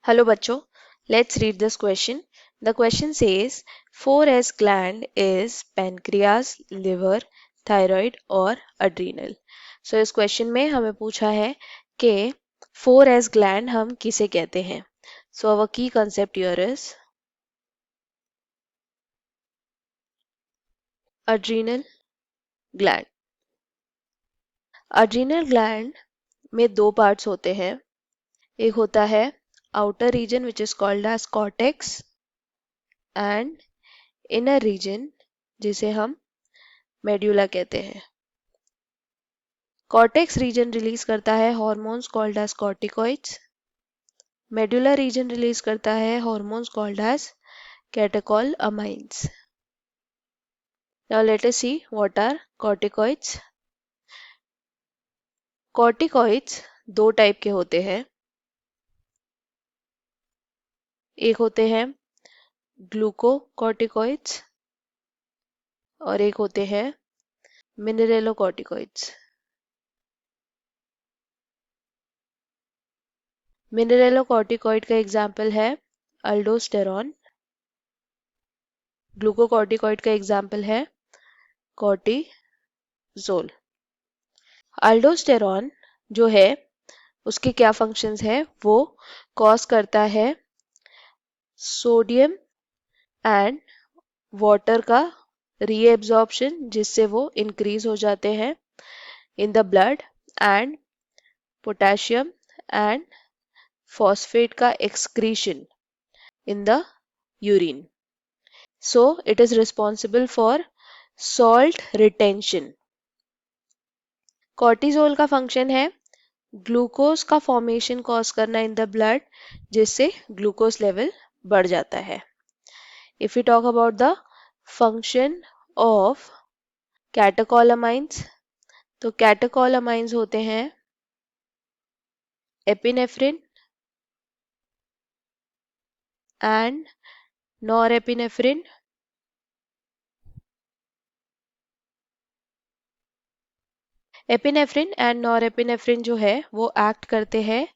Hello bachcho, let's read this question. The question says 4S gland is pancreas, liver, thyroid और adrenal. So इस question में हमें पूछा है कि 4S gland हम किसे कहते हैं. So our key concept here is adrenal gland. Adrenal gland में दो parts होते हैं. एक होता है outer region which is called as cortex and inner region जिसे हम मेड्यूला कहते हैं. कॉर्टेक्स रीजन रिलीज करता है hormones called as corticoids. Medulla region release करता है hormones called as catecholamines. Now let us see what are corticoids. Corticoids दो type के होते हैं. एक होते हैं ग्लूकोकॉर्टिकॉइड्स और एक होते हैं मिनरेलोकॉर्टिकॉइड्स. मिनरेलोकॉर्टिकॉइड का एग्जाम्पल है अल्डोस्टेरॉन. ग्लूकोकॉर्टिकॉइड का एग्जाम्पल है कॉर्टिजोल. अल्डोस्टेरॉन जो है उसके क्या फंक्शंस है, वो कॉज करता है सोडियम एंड वाटर का रीएब्जॉर्प्शन जिससे वो इंक्रीज हो जाते हैं in the blood and potassium and phosphate का excretion in the urine. So it is responsible for salt retention. Cortisol का फंक्शन है ग्लूकोज का फॉर्मेशन कॉज करना इन द ब्लड जिससे ग्लूकोज लेवल बढ़ जाता है. If you talk about the function of catecholamines तो कैटेकोलअमाइन्स होते हैं epinephrine and norepinephrine. Epinephrine and norepinephrine जो है वो एक्ट करते हैं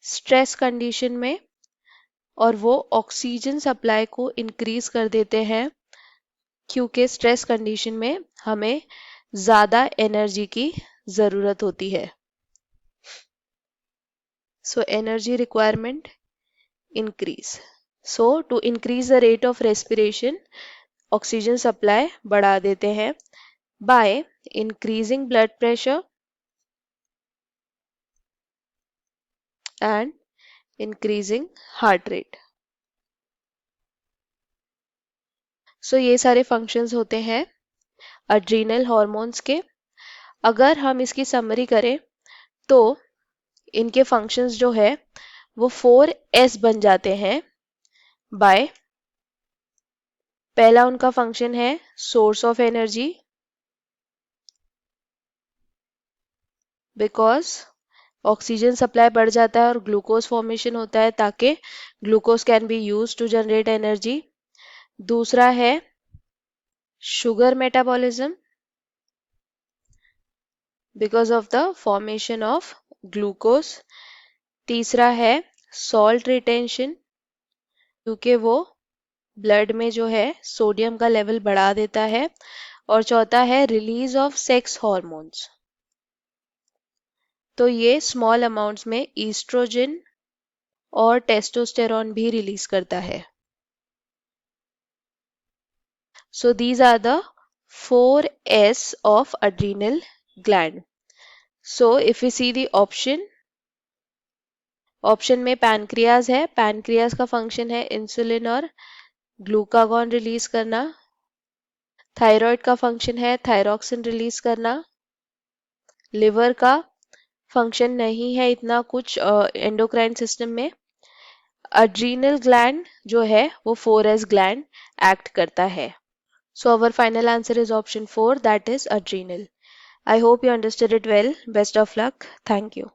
स्ट्रेस कंडीशन में और वो ऑक्सीजन सप्लाई को इंक्रीज कर देते हैं क्योंकि स्ट्रेस कंडीशन में हमें ज़्यादा एनर्जी की ज़रूरत होती है. So energy requirement increase. So to increase the rate of respiration oxygen supply बढ़ा देते हैं by increasing blood pressure and increasing heart rate. So ये सारे फंक्शंस होते हैं अड्रीनल हार्मोन्स के. अगर हम इसकी समरी करें तो इनके फंक्शंस जो है वो 4S बन जाते हैं बाय पहला उनका फंक्शन है source of energy because oxygen supply बढ़ जाता है और ग्लूकोज फॉर्मेशन होता है ताकि glucose can be use to generate energy. दूसरा है sugar metabolism because of the formation of glucose. तीसरा है सॉल्ट रिटेंशन क्योंकि वो ब्लड में जो है सोडियम का लेवल बढ़ा देता है. और चौथा है रिलीज ऑफ सेक्स हार्मोन्स. तो ये स्मॉल अमाउंट्स में ईस्ट्रोजन और टेस्टोस्टेरॉन भी रिलीज करता है. So these are the 4S of adrenal gland. So if we see the option में पैनक्रियाज है. पैनक्रियाज का फंक्शन है इंसुलिन और ग्लूकागॉन रिलीज करना. थायराइड का फंक्शन है थायरॉक्सिन रिलीज करना. लिवर का फंक्शन नहीं है इतना कुछ एंडोक्राइन सिस्टम में. अड्रीनल ग्लैंड जो है वो 4S ग्लैंड एक्ट करता है. So our final answer is option 4, that is adrenal. I hope you understood it well. Best of luck. Thank you.